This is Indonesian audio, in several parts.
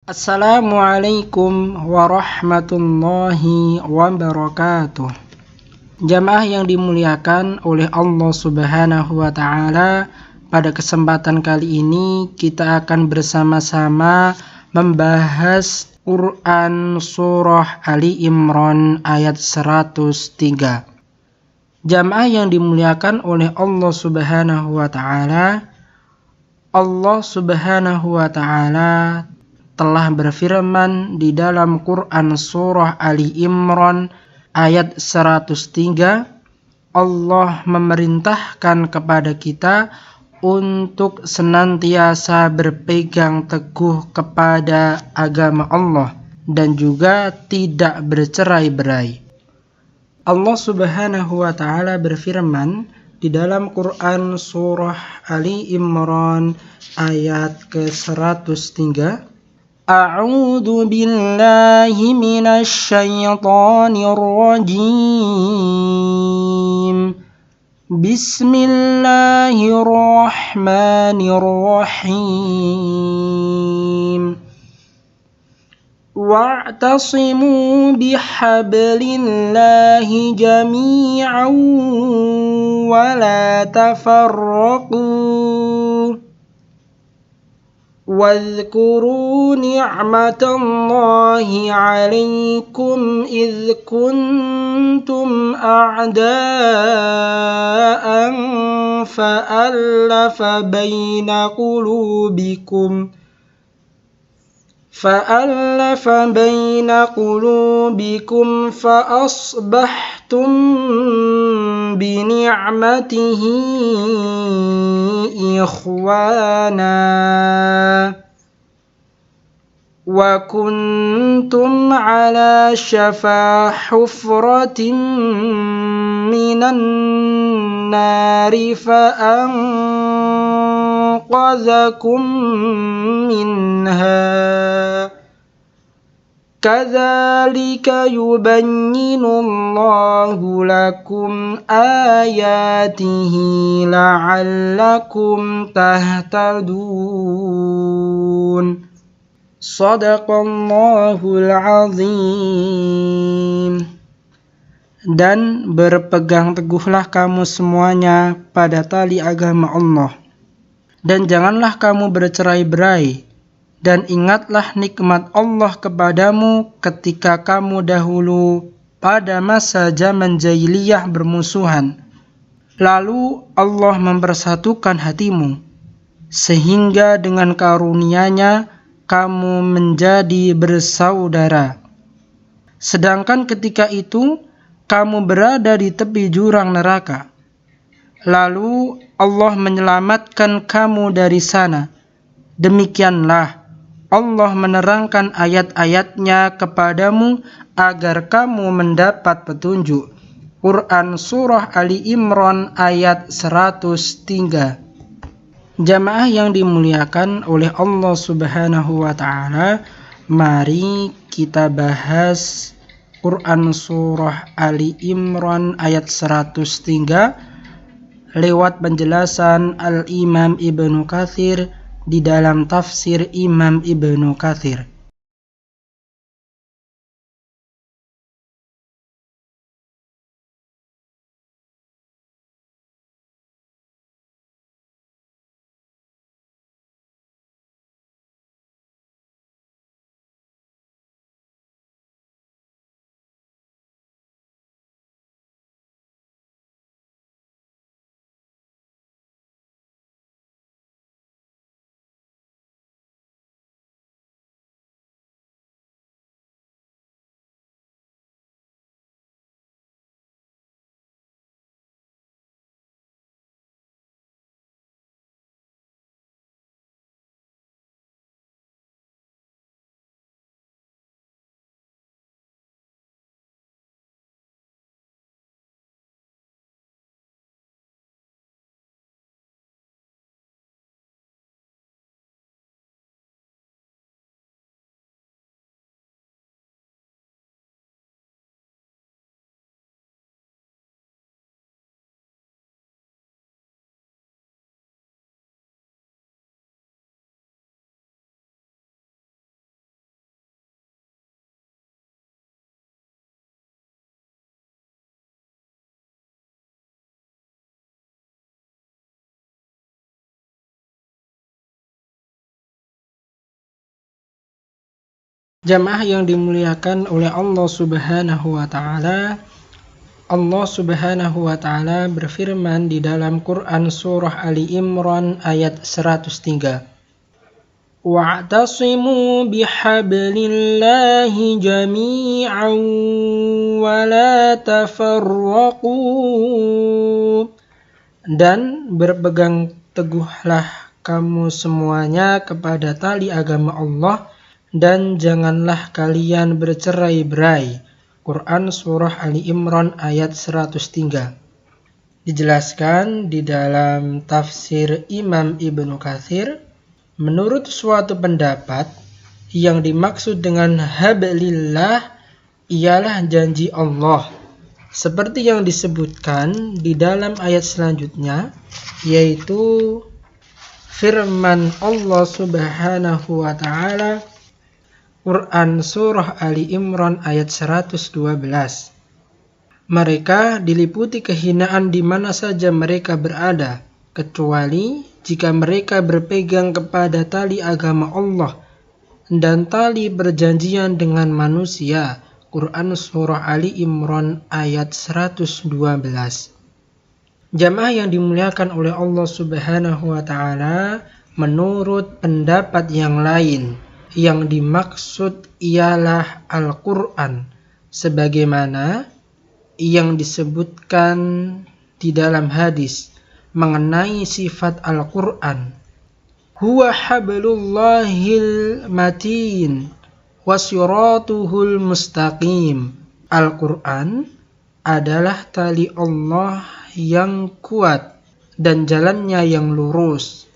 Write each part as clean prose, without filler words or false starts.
Assalamualaikum warahmatullahi wabarakatuh. Jamaah yang dimuliakan oleh Allah Subhanahu wa Ta'ala, pada kesempatan kali ini kita akan bersama-sama membahas Quran Surah Ali Imran ayat 103. Jamaah yang dimuliakan oleh Allah Subhanahu wa Ta'ala, Allah Subhanahu wa Ta'ala telah berfirman di dalam Quran Surah Ali Imran ayat 103. Allah memerintahkan kepada kita untuk senantiasa berpegang teguh kepada agama Allah dan juga tidak bercerai-berai. Allah Subhanahu wa Ta'ala berfirman di dalam Quran Surah Ali Imran ayat ke-103. A'udzu billahi minasy syaithanir rajim. Bismillahirrahmanirrahim. Wa'tasimu bihablillahi jami'an wa la tafarraqu. واذكروا نعمة الله عليكم إذ كنتم أعداء فألف بين قلوبكم فأصبحتم بنعمته إخوانا وكنتم على شفا حفرة من النار فأنقذكم منها كذلك يبين الله لكم آياته لعلكم تهتدون. Shadaqallahul azim. Dan berpegang teguhlah kamu semuanya pada tali agama Allah, dan janganlah kamu bercerai-berai, dan ingatlah nikmat Allah kepadamu ketika kamu dahulu pada masa zaman jahiliyah bermusuhan. Lalu Allah mempersatukan hatimu, sehingga dengan karunia-Nya kamu menjadi bersaudara. Sedangkan ketika itu kamu berada di tepi jurang neraka. Lalu Allah menyelamatkan kamu dari sana. Demikianlah Allah menerangkan ayat-ayat-Nya kepadamu agar kamu mendapat petunjuk. Quran Surah Ali Imran ayat 103. Jamaah yang dimuliakan oleh Allah Subhanahu wa Ta'ala, mari kita bahas Quran Surah Ali Imran ayat 103 lewat penjelasan Al-Imam Ibnu Katsir di dalam tafsir Imam Ibnu Katsir. Jamaah yang dimuliakan oleh Allah Subhanahu wa taala, Allah Subhanahu wa taala berfirman di dalam Quran surah Ali Imran ayat 103. Wa'tasimu bihablillahi jami'an wa la tafarraqu. Dan berpegang teguhlah kamu semuanya kepada tali agama Allah dan janganlah kalian bercerai-berai. Quran surah Ali Imran ayat 103. Dijelaskan di dalam tafsir Imam Ibnu Katsir, menurut suatu pendapat, yang dimaksud dengan hablillah ialah janji Allah, seperti yang disebutkan di dalam ayat selanjutnya, yaitu firman Allah Subhanahu wa taala, Quran surah Ali Imran ayat 112. Mereka diliputi kehinaan di mana saja mereka berada, kecuali jika mereka berpegang kepada tali agama Allah dan tali perjanjian dengan manusia. Quran surah Ali Imran ayat 112. Jamaah yang dimuliakan oleh Allah Subhanahu wa taala, menurut pendapat yang lain, yang dimaksud ialah Al-Quran, sebagaimana yang disebutkan di dalam hadis mengenai sifat Al-Quran. Huwa hablullahil matin wa siratuhul mustaqim. Al-Quran adalah tali Allah yang kuat dan jalannya yang lurus.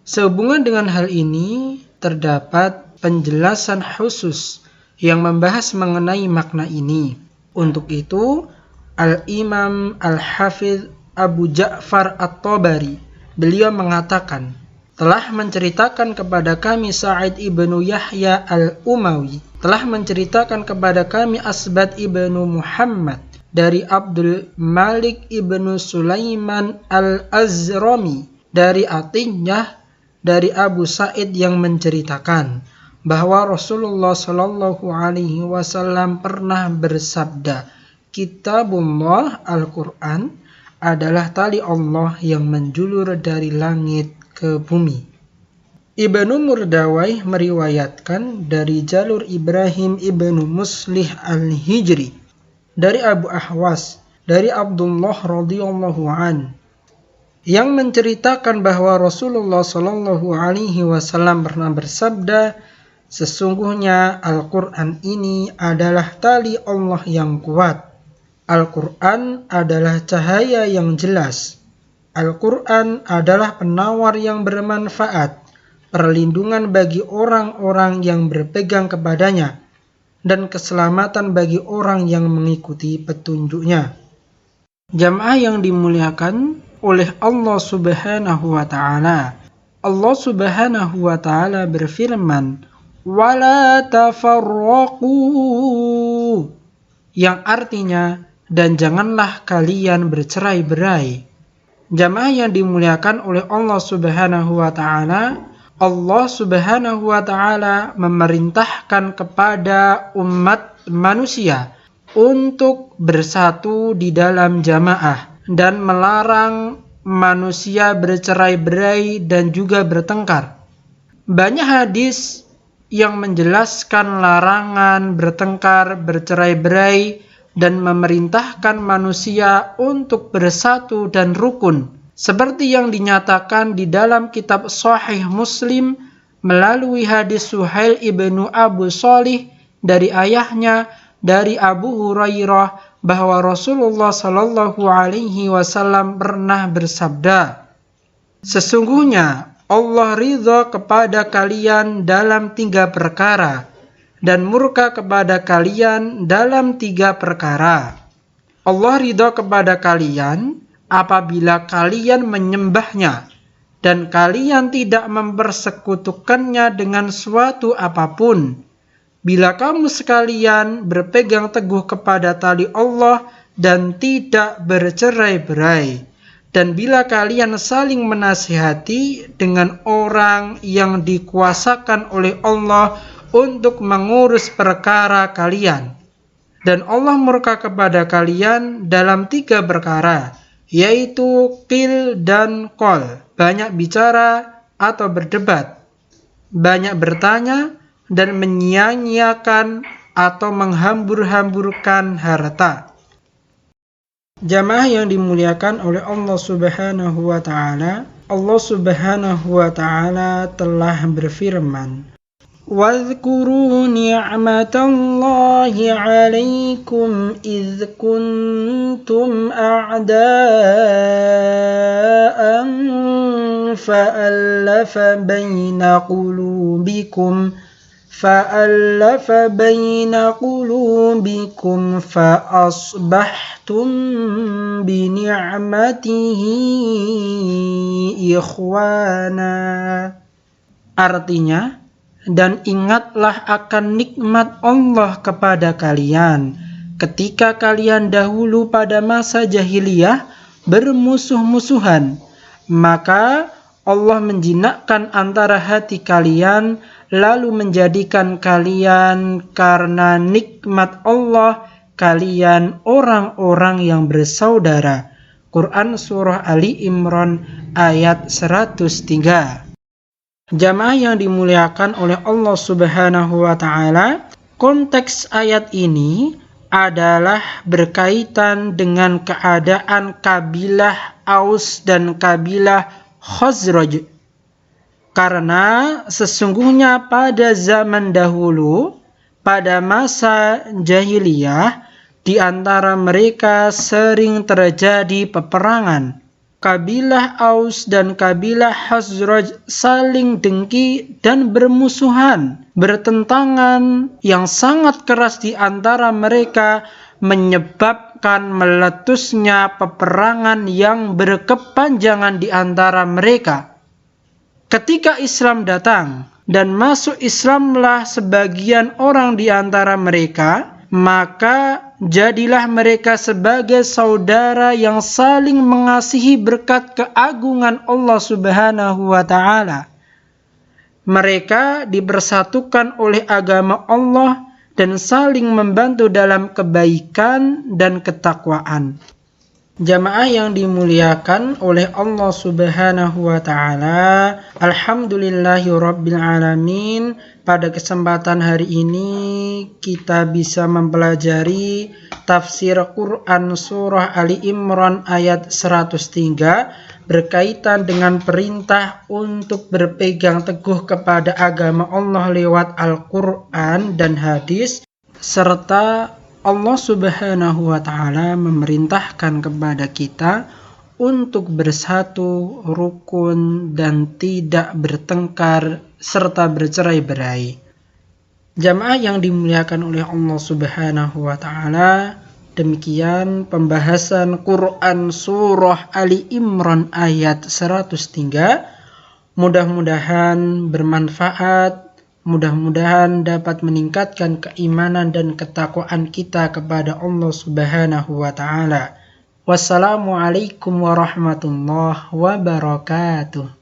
Sehubungan dengan hal ini, terdapat penjelasan khusus yang membahas mengenai makna ini. Untuk itu, Al-Imam Al-Hafidh Abu Ja'far At-Tabari, beliau mengatakan, telah menceritakan kepada kami Sa'id ibnu Yahya Al-Umawi, telah menceritakan kepada kami Asbad ibnu Muhammad dari Abdul Malik ibnu Sulaiman Al-Azrami dari Atiyah dari Abu Sa'id yang menceritakan bahwa Rasulullah Shallallahu Alaihi Wasallam pernah bersabda, Kitabullah Al-Quran adalah tali Allah yang menjulur dari langit ke bumi. Ibnu Murdawai meriwayatkan dari jalur Ibrahim ibnu Muslih Al-Hijri dari Abu Ahwas dari Abdullah radhiyallahu an, yang menceritakan bahwa Rasulullah Shallallahu Alaihi Wasallam pernah bersabda, sesungguhnya Al-Quran ini adalah tali Allah yang kuat. Al-Quran adalah cahaya yang jelas. Al-Quran adalah penawar yang bermanfaat, perlindungan bagi orang-orang yang berpegang kepadanya, dan keselamatan bagi orang yang mengikuti petunjuknya. Jamaah yang dimuliakan oleh Allah Subhanahu wa taala, Allah Subhanahu wa taala berfirman, "Wala tafarraqu", yang artinya dan janganlah kalian bercerai-berai. Jamaah yang dimuliakan oleh Allah Subhanahu wa taala, Allah Subhanahu wa taala memerintahkan kepada umat manusia untuk bersatu di dalam jamaah dan melarang manusia bercerai-berai dan juga bertengkar. Banyak hadis yang menjelaskan larangan bertengkar, bercerai-berai, dan memerintahkan manusia untuk bersatu dan rukun, seperti yang dinyatakan di dalam kitab Sahih Muslim melalui hadis Suhail ibnu Abu Shalih dari ayahnya dari Abu Hurairah bahwa Rasulullah Shallallahu Alaihi Wasallam pernah bersabda, sesungguhnya Allah ridha kepada kalian dalam 3 perkara dan murka kepada kalian dalam 3 perkara. Allah ridha kepada kalian apabila kalian menyembahnya dan kalian tidak mempersekutukannya dengan suatu apapun. Bila kamu sekalian berpegang teguh kepada tali Allah dan tidak bercerai-berai, dan bila kalian saling menasihati dengan orang yang dikuasakan oleh Allah untuk mengurus perkara kalian. Dan Allah murka kepada kalian dalam 3 perkara, yaitu qil dan qol, banyak bicara atau berdebat, banyak bertanya, dan menyia-nyiakan atau menghambur-hamburkan harta. Jamaah yang dimuliakan oleh Allah Subhanahu wa Ta'ala, Allah Subhanahu wa Ta'ala telah berfirman, وَاذْكُرُوا نِعْمَةَ اللَّهِ عَلَيْكُمْ إِذْ كُنْتُمْ أَعْدَاءً فَأَلَّفَ بَيْنَ قُلُوبِكُمْ فَأَصْبَحْتُمْ بِنِعْمَتِهِ إِخْوَانًا. Artinya, dan ingatlah akan nikmat Allah kepada kalian ketika kalian dahulu pada masa jahiliyah bermusuh-musuhan, maka Allah menjinakkan antara hati kalian lalu menjadikan kalian karena nikmat Allah kalian orang-orang yang bersaudara. Quran Surah Ali Imran ayat 103. Jamaah yang dimuliakan oleh Allah Subhanahu wa Ta'ala, konteks ayat ini adalah berkaitan dengan keadaan kabilah Aus dan kabilah Khazraj. Karena sesungguhnya pada zaman dahulu, pada masa jahiliyah, di antara mereka sering terjadi peperangan. Kabilah Aus dan kabilah Khazraj saling dengki dan bermusuhan, bertentangan yang sangat keras di antara mereka, menyebabkan meletusnya peperangan yang berkepanjangan di antara mereka. Ketika Islam datang dan masuk Islamlah sebagian orang di antara mereka, maka jadilah mereka sebagai saudara yang saling mengasihi berkat keagungan Allah Subhanahu wa Ta'ala. Mereka dipersatukan oleh agama Allah dan saling membantu dalam kebaikan dan ketakwaan. Jamaah yang dimuliakan oleh Allah Subhanahu wa Ta'ala, alhamdulillahirabbil alamin. Pada kesempatan hari ini kita bisa mempelajari tafsir Quran surah Ali Imran ayat 103 berkaitan dengan perintah untuk berpegang teguh kepada agama Allah lewat Al-Quran dan hadis, serta Allah Subhanahu wa Ta'ala memerintahkan kepada kita untuk bersatu, rukun, dan tidak bertengkar serta bercerai-berai. Jamaah yang dimuliakan oleh Allah Subhanahu wa Ta'ala, demikian pembahasan Quran surah Ali Imran ayat 103. Mudah-mudahan bermanfaat. Mudah-mudahan dapat meningkatkan keimanan dan ketakwaan kita kepada Allah Subhanahu wa Ta'ala. Wassalamualaikum warahmatullahi wabarakatuh.